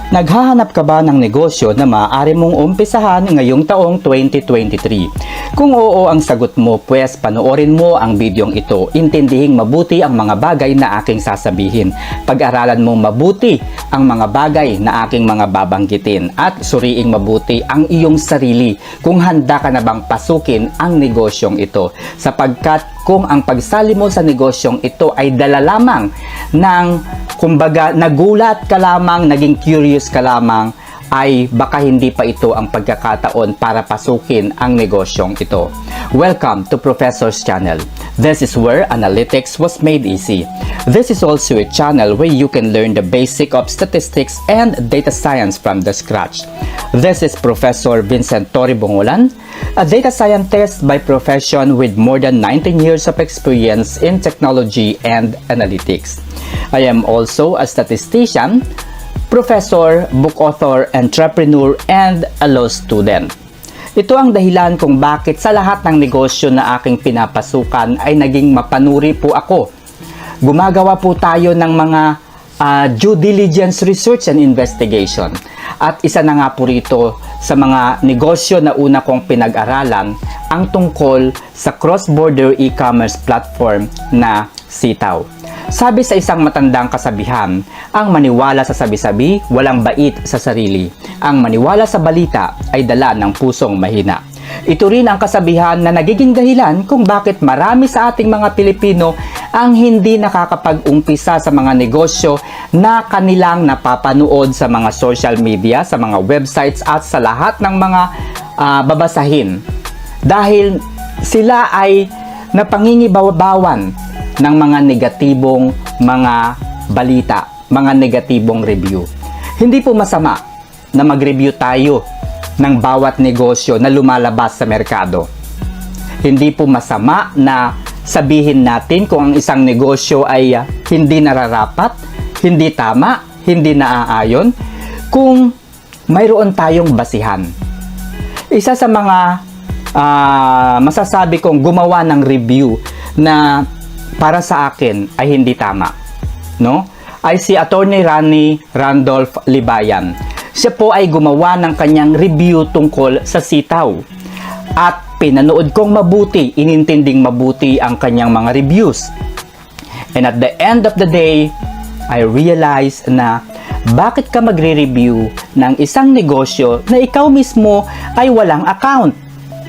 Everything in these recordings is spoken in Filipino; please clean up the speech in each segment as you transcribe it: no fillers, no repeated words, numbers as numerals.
Naghahanap ka ba ng negosyo na maaari mong umpisahan ngayong taong 2023? Kung oo ang sagot mo, pues panoorin mo ang bidyong ito. Intindihing mabuti ang mga bagay na aking sasabihin. Pag-aralan mong mabuti ang mga bagay na aking mga babanggitin at suriing mabuti ang iyong sarili kung handa ka na bang pasukin ang negosyong ito. Sapagkat kung ang pagsali mo sa negosyong ito ay dala lamang ng kumbaga nagulat ka lamang, naging curious ka lamang, ay baka hindi pa ito ang pagkakataon para pasukin ang negosyong ito. Welcome to Professor's Channel. This is where analytics was made easy. This is also a channel where you can learn the basic of statistics and data science from the scratch. This is Professor Vincent Torre Bongolan, a data scientist by profession with more than 19 years of experience in technology and analytics. I am also a statistician, professor, book author, entrepreneur, and a law student. Ito ang dahilan kung bakit sa lahat ng negosyo na aking pinapasukan ay naging mapanuri po ako. Gumagawa po tayo ng mga due diligence research and investigation. At isa na nga po rito sa mga negosyo na una kong pinag-aralan ang tungkol sa cross-border e-commerce platform na Sitaw. Sabi sa isang matandang kasabihan, ang maniwala sa sabi-sabi, walang bait sa sarili. Ang maniwala sa balita ay dala ng pusong mahina. Ito rin ang kasabihan na nagiging dahilan kung bakit marami sa ating mga Pilipino ang hindi nakakapag-umpisa sa mga negosyo na kanilang napapanood sa mga social media, sa mga websites at sa lahat ng mga babasahin. Dahil sila ay napangingibabawan ng mga negatibong mga balita, mga negatibong review. Hindi po masama na mag-review tayo ng bawat negosyo na lumalabas sa merkado. Hindi po masama na sabihin natin kung ang isang negosyo ay hindi nararapat, hindi tama, hindi naaayon, kung mayroon tayong basihan. Isa sa mga masasabi kong gumawa ng review na para sa akin ay hindi tama, no? Ay si Attorney Rani Randolph Libayan. Siya po ay gumawa ng kanyang review tungkol sa Sitaw. At pinanood kong mabuti, inintinding mabuti ang kanyang mga reviews. And at the end of the day, I realized na bakit ka magre-review ng isang negosyo na ikaw mismo ay walang account?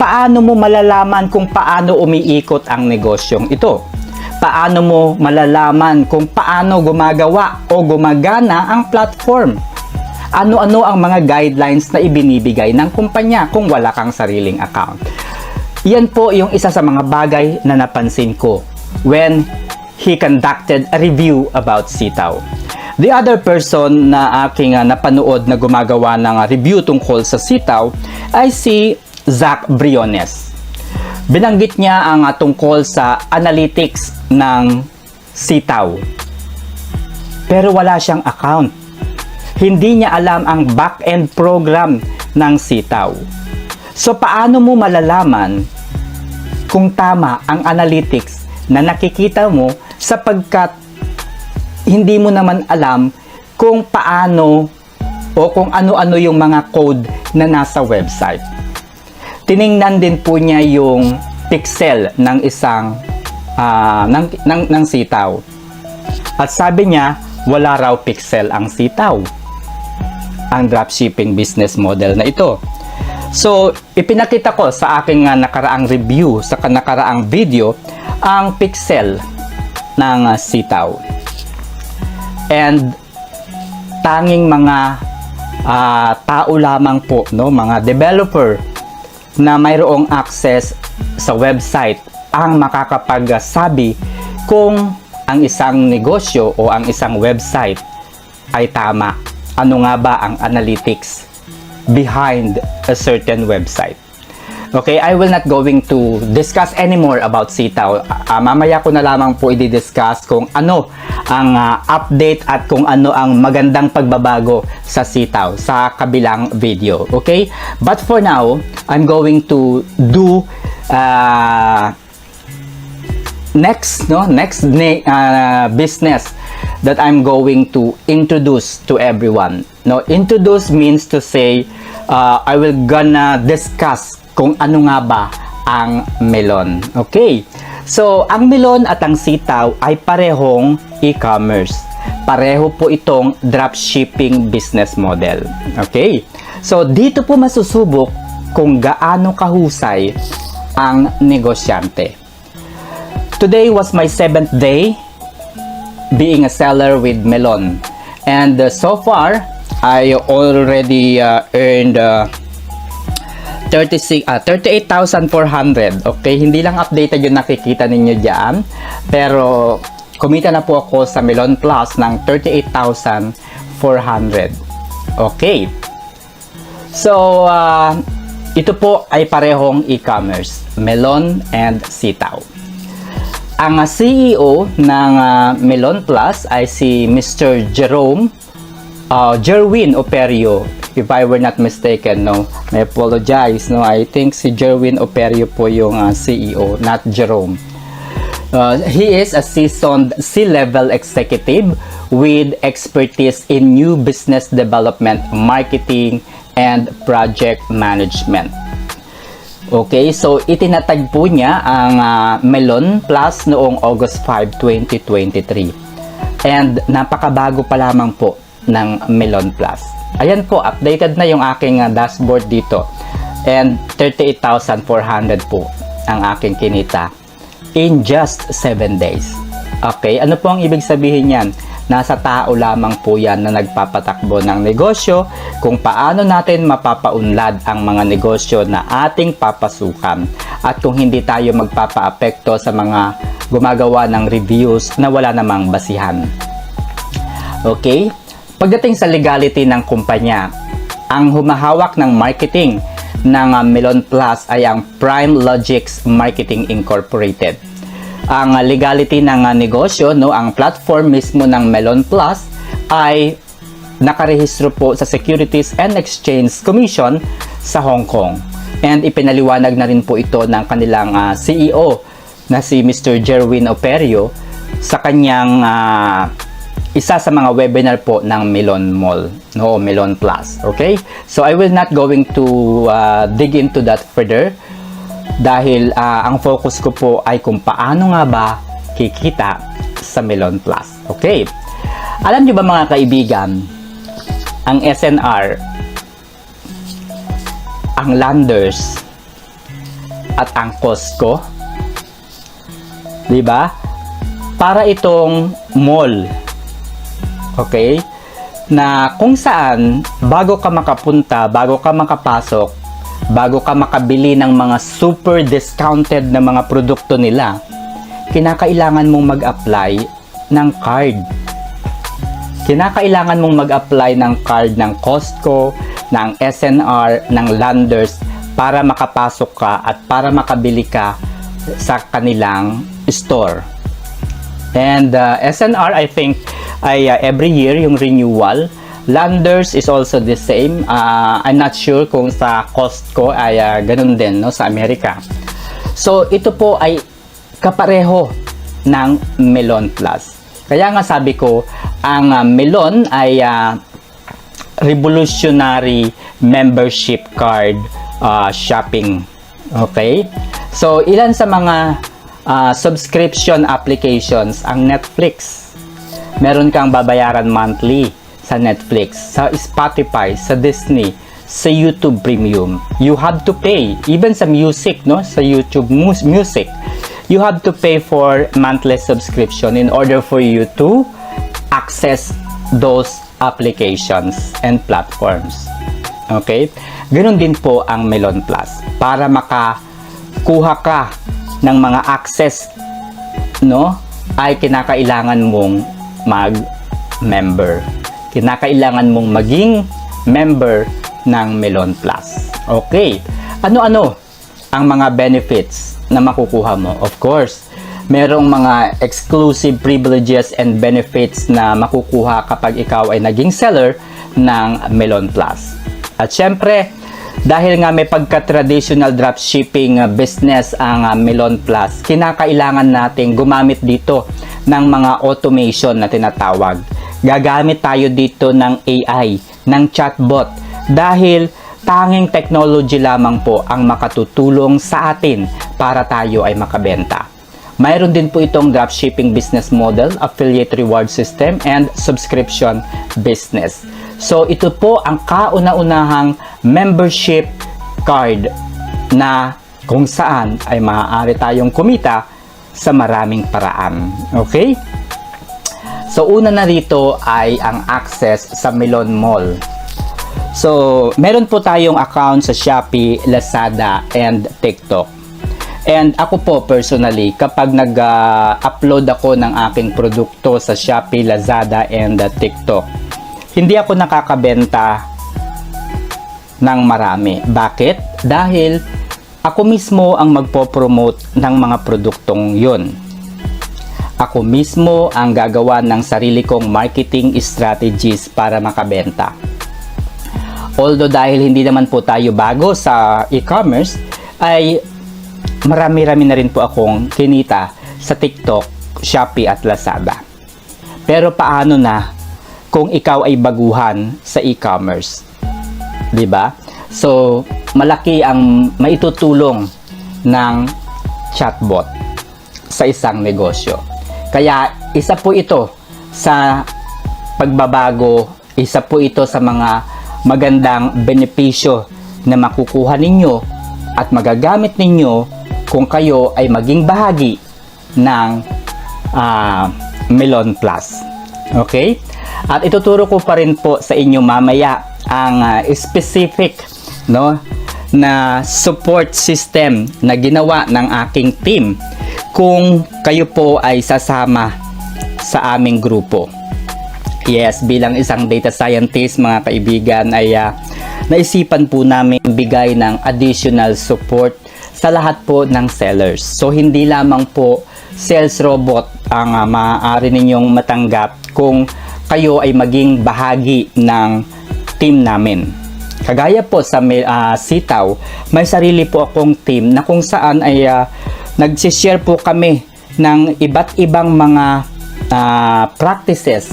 Paano mo malalaman kung paano umiikot ang negosyong ito? Paano mo malalaman kung paano gumagawa o gumagana ang platform? Ano-ano ang mga guidelines na ibinibigay ng kumpanya kung wala kang sariling account? Yan po yung isa sa mga bagay na napansin ko when he conducted a review about Sitaw. The other person na aking napanood na gumagawa ng review tungkol sa Sitaw ay si Zach Briones. Binanggit niya ang tungkol sa analytics ng Sitaw. Pero wala siyang account. Hindi niya alam ang back-end program ng Sitaw. So paano mo malalaman kung tama ang analytics na nakikita mo sapagkat hindi mo naman alam kung paano o kung ano-ano yung mga code na nasa website. Tiningnan din po niya yung pixel ng isang ng Sitaw. At sabi niya, wala raw pixel ang Sitaw. Ang dropshipping business model na ito. So, ipinakita ko sa aking nakaraang review, sa nakaraang video, ang pixel ng Sitaw. And tanging mga tao lamang po, no, mga developer na mayroong access sa website ang makakapagsabi kung ang isang negosyo o ang isang website ay tama. Ano nga ba ang analytics behind a certain website? Okay, I will not going to discuss anymore about Sitaw. Mamaya ko na lamang po i-discuss kung ano ang update at kung ano ang magandang pagbabago sa Sitaw sa kabilang video. Okay? But for now, I'm going to do next business that I'm going to introduce to everyone No, introduce means to say, I will gonna discuss kung ano nga ba ang melon. Okay? So, ang melon at ang sitaw ay parehong e-commerce. Pareho po itong dropshipping business model. Okay? So, dito po masusubok kung gaano kahusay ang negosyante. Today was my 7th day being a seller with melon. And so far, I already earned 38,400. Okay, hindi lang updated yung nakikita ninyo dyan. Pero, kumita na po ako sa Melon Plus ng 38,400. Okay. So, ito po ay parehong e-commerce. Melon and sitaw. Ang CEO ng Melon Plus ay si Mr. Jerwin Operio, if I were not mistaken, no, I apologize, no, I think si Jerwin Operio po yung CEO, not Jerome. He is a seasoned C-level executive with expertise in new business development, marketing, and project management. Okay, so itinatag po niya ang Melon Plus noong August 5, 2023. And napakabago pa lamang po ng Melon Plus. Ayan po, updated na yung aking dashboard dito. And 38,400 po ang aking kinita in just 7 days. Okay, ano po ang ibig sabihin yan? Nasa tao lamang po yan na nagpapatakbo ng negosyo kung paano natin mapapaunlad ang mga negosyo na ating papasukan at kung hindi tayo magpapaapekto sa mga gumagawa ng reviews na wala namang basihan. Okay? Pagdating sa legality ng kumpanya, ang humahawak ng marketing ng Melon Plus ay ang Prime Logics Marketing Incorporated. Ang legality ng negosyo, no, ang platform mismo ng Melon Plus ay nakarehistro po sa Securities and Exchange Commission sa Hong Kong. And ipinaliwanag na rin po ito ng kanilang CEO na si Mr. Jerwin Operio sa kanyang isa sa mga webinar po ng Melon Mall, no, Melon Plus. Okay? So I will not going to dig into that further dahil ang focus ko po ay kung paano nga ba kikita sa Melon Plus. Okay? Alam niyo ba mga kaibigan, ang SNR, ang Landers, at ang Costco, di ba? Para itong mall. Okay? Na kung saan, bago ka makapunta, bago ka makapasok, bago ka makabili ng mga super discounted na mga produkto nila, kinakailangan mong mag-apply ng card. Kinakailangan mong mag-apply ng card ng Costco, ng SNR, ng Landers para makapasok ka at para makabili ka sa kanilang store. And SNR, I think, ay every year yung renewal. Landers is also the same. I'm not sure kung sa Costco ay ganun din, no, sa Amerika. So, ito po ay kapareho ng Melon Plus. Kaya nga sabi ko, ang Melon ay revolutionary membership card shopping. Okay? So, ilan sa mga subscription applications ang Netflix. Meron kang babayaran monthly sa Netflix, sa Spotify, sa Disney, sa YouTube Premium. You have to pay. Even sa music, no? Sa YouTube Music, you have to pay for monthly subscription in order for you to access those applications and platforms. Okay? Ganun din po ang Melon Plus. Para makakuha ka ng mga access, no, ay kinakailangan mong mag-member. Kinakailangan mong maging member ng Melon Plus. Okay. Ano-ano ang mga benefits na makukuha mo? Of course, merong mga exclusive privileges and benefits na makukuha kapag ikaw ay naging seller ng Melon Plus. At syempre, dahil nga may pagka-traditional dropshipping business ang Melon Plus, kinakailangan nating gumamit dito ng mga automation na tinatawag. Gagamit tayo dito ng AI ng chatbot dahil tanging technology lamang po ang makatutulong sa atin para tayo ay makabenta. Mayroon din po itong dropshipping business model, affiliate reward system, and subscription business. So ito po ang kauna-unahang membership card na kung saan ay maaari tayong kumita sa maraming paraan. Okay? So una na rito ay ang access sa Melon Mall. So, meron po tayong account sa Shopee, Lazada, and TikTok. And ako po personally, kapag nag-upload ako ng aking produkto sa Shopee, Lazada, and TikTok, hindi ako nakakabenta ng marami. Bakit? Dahil ako mismo ang magpo-promote ng mga produktong yun. Ako mismo ang gagawa ng sarili kong marketing strategies para makabenta. Although dahil hindi naman po tayo bago sa e-commerce, ay marami-rami na rin po akong kinita sa TikTok, Shopee at Lazada. Pero paano na kung ikaw ay baguhan sa e-commerce? 'Di ba? So, malaki ang maitutulong ng chatbot sa isang negosyo. Kaya isa po ito sa pagbabago, isa po ito sa mga magandang benepisyo na makukuha ninyo at magagamit ninyo kung kayo ay maging bahagi ng Melon Plus. Okay? At ituturo ko pa rin po sa inyo mamaya ang specific na support system na ginawa ng aking team kung kayo po ay sasama sa aming grupo. Yes, bilang isang data scientist, mga kaibigan, ay naisipan po namin bigay ng additional support sa lahat po ng sellers. So, hindi lamang po sales robot ang maaari ninyong matanggap kung kayo ay maging bahagi ng team namin. Kagaya po sa Sitaw, may sarili po akong team na kung saan ay nagsishare po kami ng iba't ibang mga practices,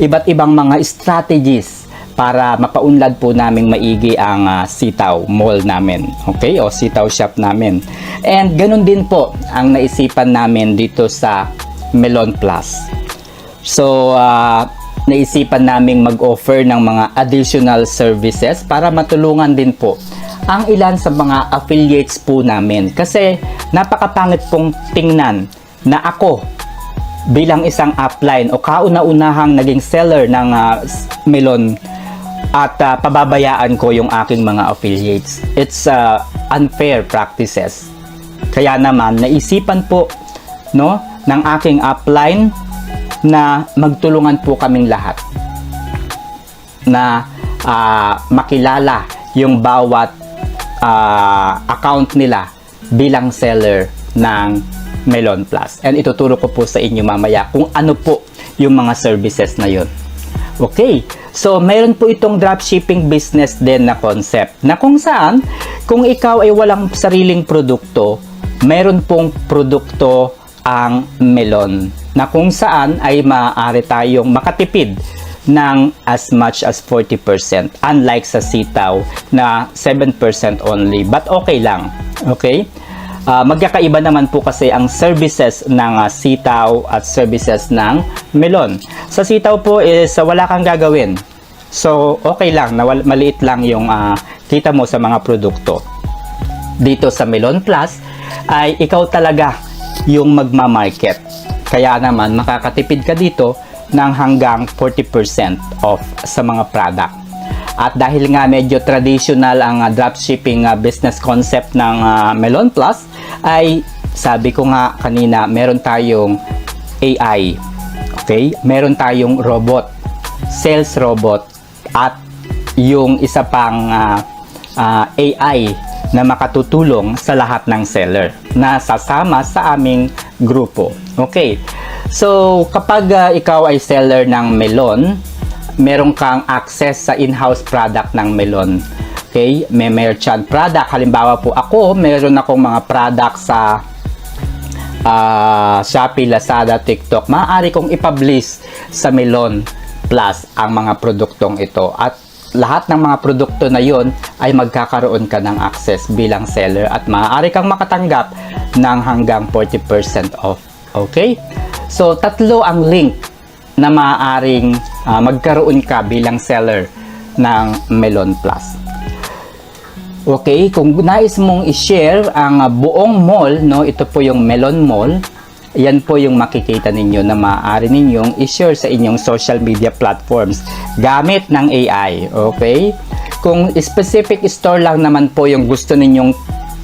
iba't ibang mga strategies para mapaunlad po naming maigi ang Sitaw Mall namin, okay, o Sitaw Shop namin. And ganun din po ang naisipan namin dito sa Melon Plus. So, naisipan naming mag-offer ng mga additional services para matulungan din po ang ilan sa mga affiliates po namin. Kasi napakapangit pong tingnan na ako bilang isang upline o kauna-unahang naging seller ng Melon at pababayaan ko yung aking mga affiliates. It's unfair practices. Kaya naman naisipan po ng aking upline na magtulungan po kaming lahat na makilala yung bawat account nila bilang seller ng Melon Plus. And ituturo ko po sa inyo mamaya kung ano po yung mga services na yun. Okay, so mayroon po itong dropshipping business din na concept na kung saan kung ikaw ay walang sariling produkto, mayroon pong produkto ang Melon na kung saan ay maaari tayong makatipid ng as much as 40%, unlike sa Sitaw na 7% only, but okay lang. Okay? Magkakaiba naman po kasi ang services ng Sitaw at services ng Melon. Sa Sitaw po is wala kang gagawin. So, okay lang, maliit lang yung kita mo sa mga produkto. Dito sa Melon Plus ay ikaw talaga yung magma-market. Kaya naman makakatipid ka dito ng hanggang 40% off sa mga product. At dahil nga medyo traditional ang dropshipping business concept ng Melon Plus, ay sabi ko nga kanina, meron tayong AI. Okay? Meron tayong robot, sales robot, at yung isa pang AI na makatutulong sa lahat ng seller na sasama sa aming grupo. Okay. So, kapag ikaw ay seller ng Melon, meron kang access sa in-house product ng Melon. Okay? May merchant product. Halimbawa po ako, meron akong mga product sa Shopee, Lazada, TikTok. Maaari kong ipublish sa Melon Plus ang mga produktong ito. At lahat ng mga produkto na yon ay magkakaroon ka ng access bilang seller at maaari kang makatanggap ng hanggang 40% off. Okay? So, tatlo ang link na maaaring magkaroon ka bilang seller ng Melon Plus. Okay, kung nais mong i-share ang buong mall, no, ito po yung Melon Mall. Yan po yung makikita ninyo na maaari ninyong i-share sa inyong social media platforms gamit ng AI. Okay? Kung specific store lang naman po yung gusto ninyong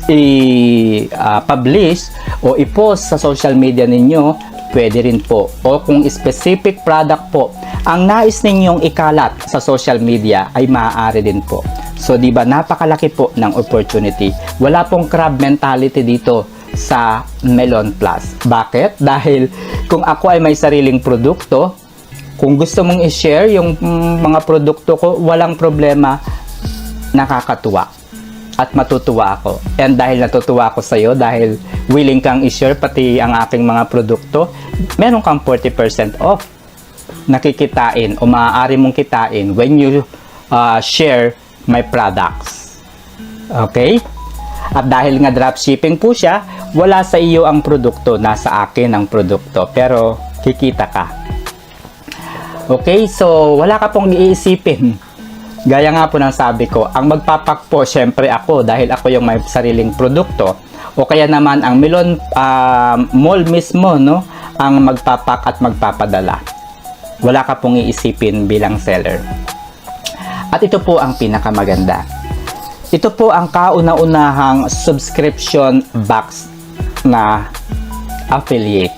i-publish o i-post sa social media ninyo, pwede rin po. O kung specific product po ang nais ninyong ikalat sa social media, ay maaari din po. So, di ba, napakalaki po ng opportunity. Wala pong crab mentality dito sa Melon Plus. Bakit? Dahil kung ako ay may sariling produkto, kung gusto mong i-share yung mga produkto ko, walang problema, nakakatuwa at matutuwa ako. And dahil natutuwa ako sa iyo, dahil willing kang i-share pati ang aking mga produkto, meron kang 40% off. Nakikitain o maaari mong kitain when you share my products. Okay? At dahil nga dropshipping po siya, wala sa iyo ang produkto, nasa akin ang produkto, pero kikita ka. Okay, so wala ka pong iisipin. Gaya nga po ng sabi ko, ang magpapak po syempre ako dahil ako yung may sariling produkto, o kaya naman ang Melon Mall mismo, no, ang magpapak at magpapadala. Wala ka pong iisipin bilang seller. At ito po ang pinakamaganda. Ito po ang kauna-unahang subscription box na affiliate.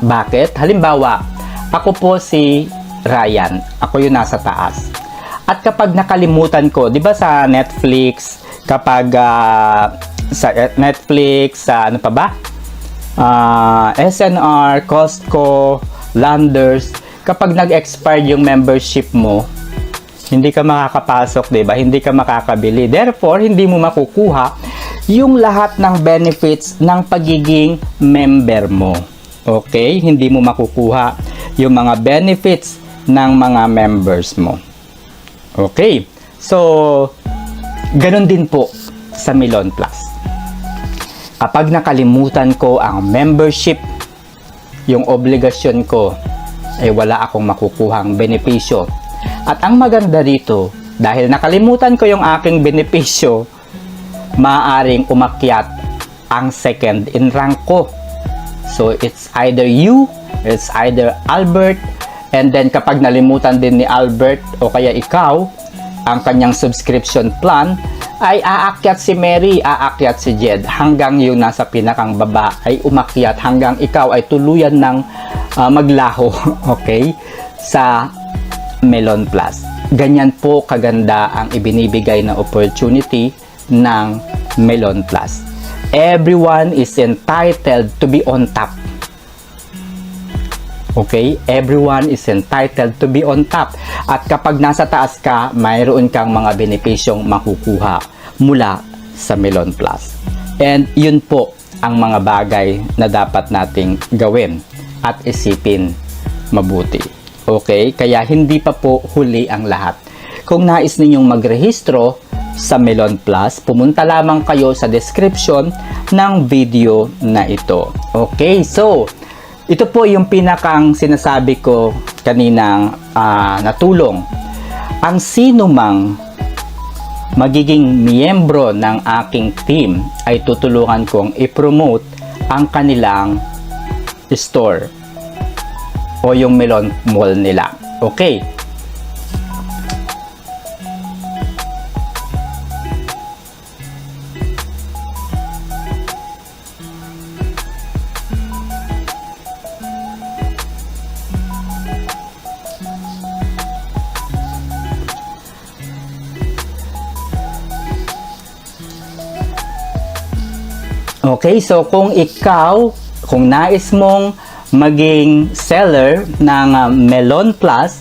Bakit? Halimbawa, ako po si Ryan. Ako yung nasa taas. At kapag nakalimutan ko, di ba sa Netflix, kapag sa Netflix, sa ano pa ba? SNR, Costco, Landers, kapag nag-expire yung membership mo, hindi ka makakapasok, di ba? Hindi ka makakabili. Therefore, hindi mo makukuha yung lahat ng benefits ng pagiging member mo. Okay? Hindi mo makukuha yung mga benefits ng mga members mo. Okay? So, ganun din po sa Melon Plus. Kapag nakalimutan ko ang membership, yung obligasyon ko, ay wala akong makukuhang benepisyo. At ang maganda dito, dahil nakalimutan ko yung aking benepisyo, maaaring umakyat ang second in rank ko. So, it's either you, it's either Albert, and then kapag nalimutan din ni Albert o kaya ikaw, ang kanyang subscription plan, ay aakyat si Mary, aakyat si Jed, hanggang yung nasa pinakang baba ay umakyat, hanggang ikaw ay tuluyan ng maglaho, okay, sa Melon Plus. Ganyan po kaganda ang ibinibigay na opportunity ng Melon Plus. Everyone is entitled to be on top. Okay? Everyone is entitled to be on top. At kapag nasa taas ka, mayroon kang mga benepisyong makukuha mula sa Melon Plus. And yun po ang mga bagay na dapat nating gawin at isipin mabuti. Okay? Kaya hindi pa po huli ang lahat. Kung nais ninyong magrehistro sa Melon Plus, pumunta lamang kayo sa description ng video na ito. Okay? So, ito po yung pinakang sinasabi ko kaninang natulong. Ang sino mang magiging miyembro ng aking team ay tutulungan kong i-promote ang kanilang store o yung Melon Mall nila. Okay. Okay, so kung nais mong maging seller ng Melon Plus,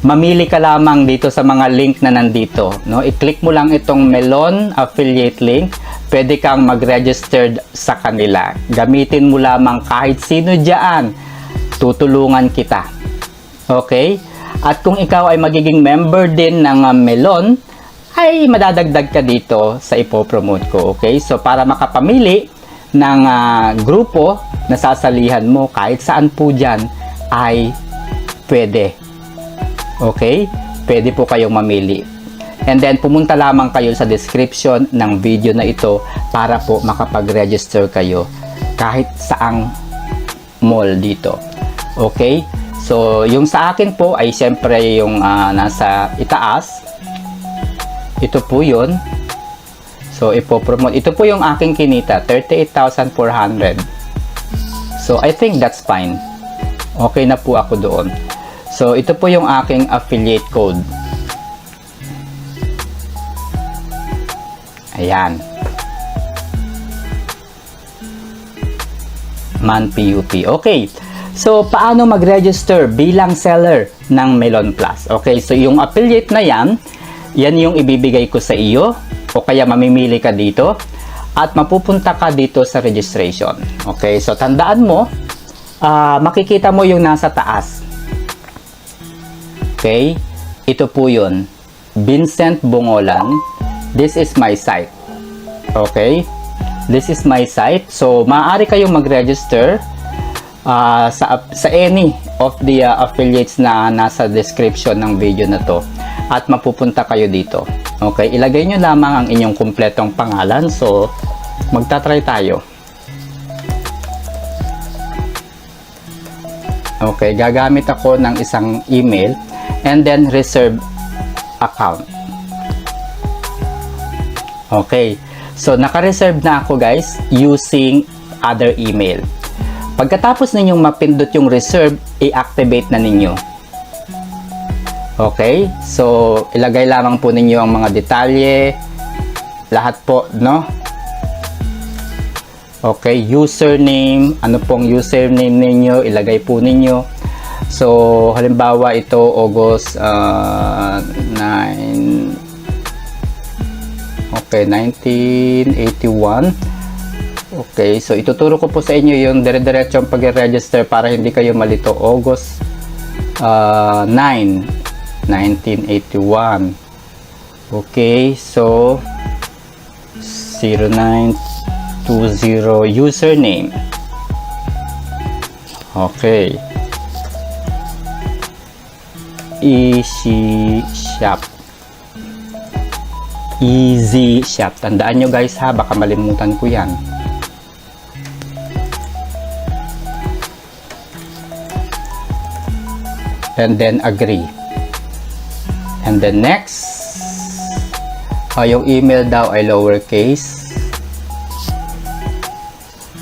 mamili ka lamang dito sa mga link na nandito, no? I-click mo lang itong Melon affiliate link. Pwede kang mag-registered sa kanila. Gamitin mo lamang kahit sino diyan. Tutulungan kita. Okay? At kung ikaw ay magiging member din ng Melon, ay madadagdag ka dito sa ipopromote ko. Okay? So, para makapamili ng grupo na sasalihan mo kahit saan po dyan ay pwede. Okay? Pwede po kayong mamili. And then, pumunta lamang kayo sa description ng video na ito para po makapag-register kayo kahit saang mall dito. Okay? So, yung sa akin po ay siyempre yung nasa itaas. Ito po yun. So, ipopromote. Ito po yung aking kinita, 38,400. So, I think that's fine. Okay na po ako doon. So, ito po yung aking affiliate code. Ayan. ManPUP. Okay. So, paano mag-register bilang seller ng Melon Plus? Okay. So, yung affiliate na yan yung ibibigay ko sa iyo o kaya mamimili ka dito at mapupunta ka dito sa registration. Okay. So, tandaan mo, makikita mo yung nasa taas. Okay. Ito po yun. Vincent Bongolan. This is my site. Okay? This is my site. So, maaari kayong mag-register sa any of the affiliates na nasa description ng video na to. At mapupunta kayo dito. Okay? Ilagay nyo lamang ang inyong kumpletong pangalan. So, magta-try tayo. Okay? Gagamit ako ng isang email and then reserve account. Okay. So, naka-reserve na ako guys using other email. Pagkatapos ninyong mapindot yung reserve, i-activate na ninyo. Okay. So, ilagay lamang po ninyo ang mga detalye. Lahat po, no? Okay. Username. Ano pong username ninyo? Ilagay po ninyo. So, halimbawa ito, August 9... Okay, 1981. Okay, so ituturo ko po sa inyo yung dire-diretsong pag-register para hindi kayo malito. August 9, 1981. Okay, so 0920 username. Okay. Easy Shop. Easy Shop. Tandaan nyo guys ha, baka malimutan ko yan. And then agree. And then next. Yung email daw ay lowercase.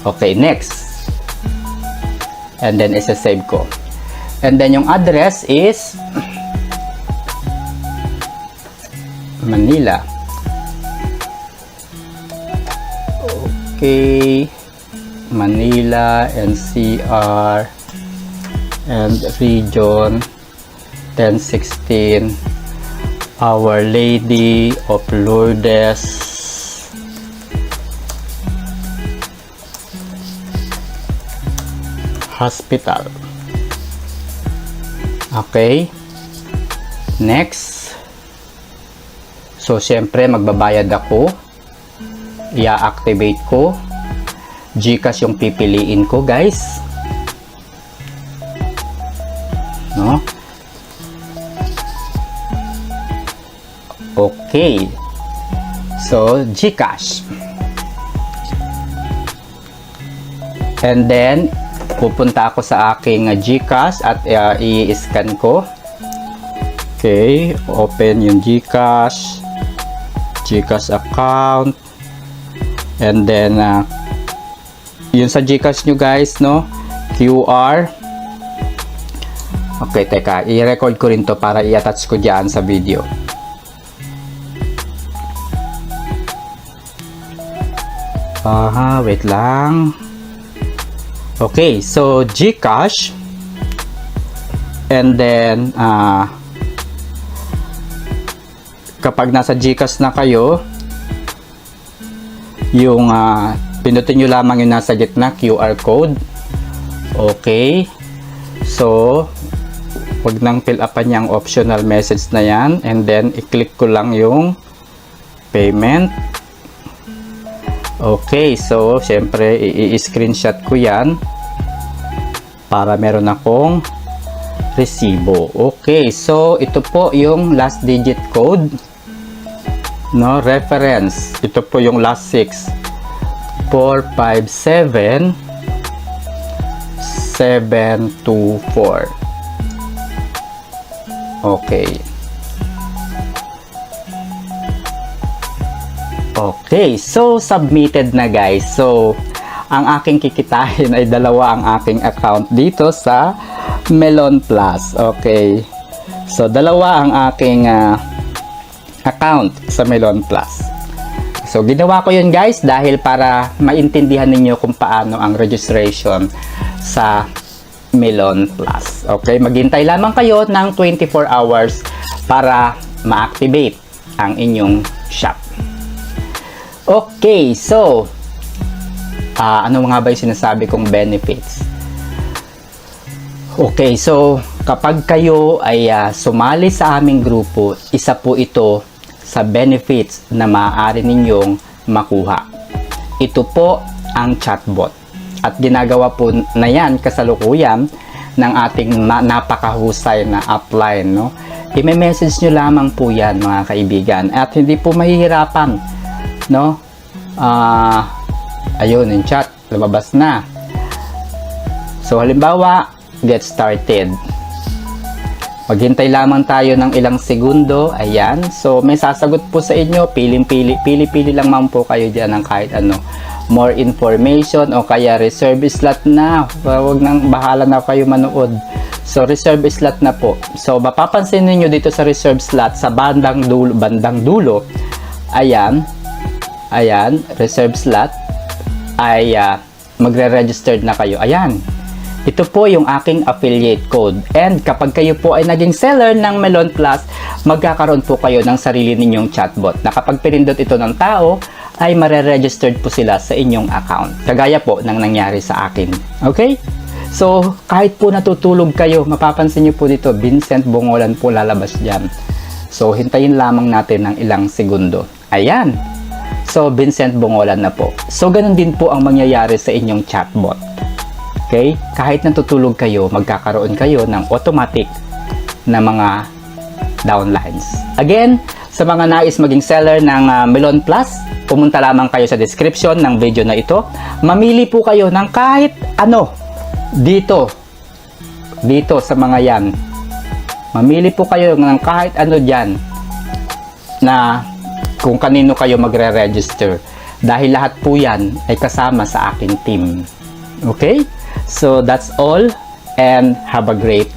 Okay, next. And then isa-save ko. And then yung address is Manila. Okay, Manila, NCR, and region 1016, Our Lady of Lourdes Hospital. Okay, next. So, syempre, magbabayad ako. I-activate ko. GCash yung pipiliin ko, guys. No? Okay. So, GCash. And then, pupunta ako sa aking GCash at i-scan ko. Okay. Open yung GCash. GCash account. And then yun sa GCash nyo guys, no, QR. Okay, teka, i-record ko rin to para i-attach ko dyan sa video. Wait lang. Okay, so GCash. And then kapag nasa GCash na kayo, yung pindutin nyo lamang yung nasa gitna QR code. Okay, so Huwag nang fill upan yung optional message na yan. And then, i-click ko lang yung payment. Okay, so, syempre, i-screenshot ko yan para meron akong resibo. Okay, so, ito po yung last digit code. No, reference. Ito po yung last 6. 457 724. Okay. Okay, so submitted na guys. So, ang aking kikitain ay dalawa ang aking account dito sa Melon Plus. Okay. So, dalawa ang aking account sa Melon Plus. So, ginawa ko yun guys dahil para maintindihan ninyo kung paano ang registration sa Melon Plus. Okay, maghintay lamang kayo ng 24 hours para ma-activate ang inyong shop. Okay, so ano nga ba yung sinasabi kong benefits? Okay, so kapag kayo ay sumali sa aming grupo, isa po ito sa benefits na maaari ninyong makuha. Ito po ang chatbot. At ginagawa po na yan kasalukuyan ng ating napakahusay na upline, no? I-message nyo lamang po yan mga kaibigan at hindi po mahihirapan, no? Ayun, yung chat lumabas na. So halimbawa, get started. Maghintay lamang tayo ng ilang segundo. Ayan. So, may sasagot po sa inyo. Pili lang man po kayo dyan ng kahit ano. More information o kaya reserve slot na. Huwag nang bahala na kayo manood. So, reserve slot na po. So, mapapansin niyo dito sa reserve slot sa bandang dulo. Ayan. Ayan. Reserve slot. Ay magre-registered na kayo. Ayan. Ito po yung aking affiliate code. And kapag kayo po ay naging seller ng Melon Plus, magkakaroon po kayo ng sarili ninyong chatbot na kapag pinindot ito ng tao, ay mare-registered po sila sa inyong account. Kagaya po ng nangyari sa akin. Okay? So, kahit po natutulog kayo, mapapansin nyo po dito, Vincent Bongolan po lalabas dyan. So, hintayin lamang natin ng ilang segundo. Ayan. So, Vincent Bongolan na po. So, ganun din po ang mangyayari sa inyong chatbot. Okay? Kahit natutulog kayo, magkakaroon kayo ng automatic na mga downlines. Again, sa mga nais maging seller ng Melon Plus, pumunta lamang kayo sa description ng video na ito. Mamili po kayo ng kahit ano dito sa mga yan. Mamili po kayo ng kahit ano dyan na kung kanino kayo magre-register. Dahil lahat po yan ay kasama sa aking team. Okay? So that's all and have a great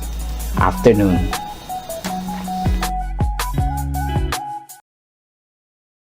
afternoon.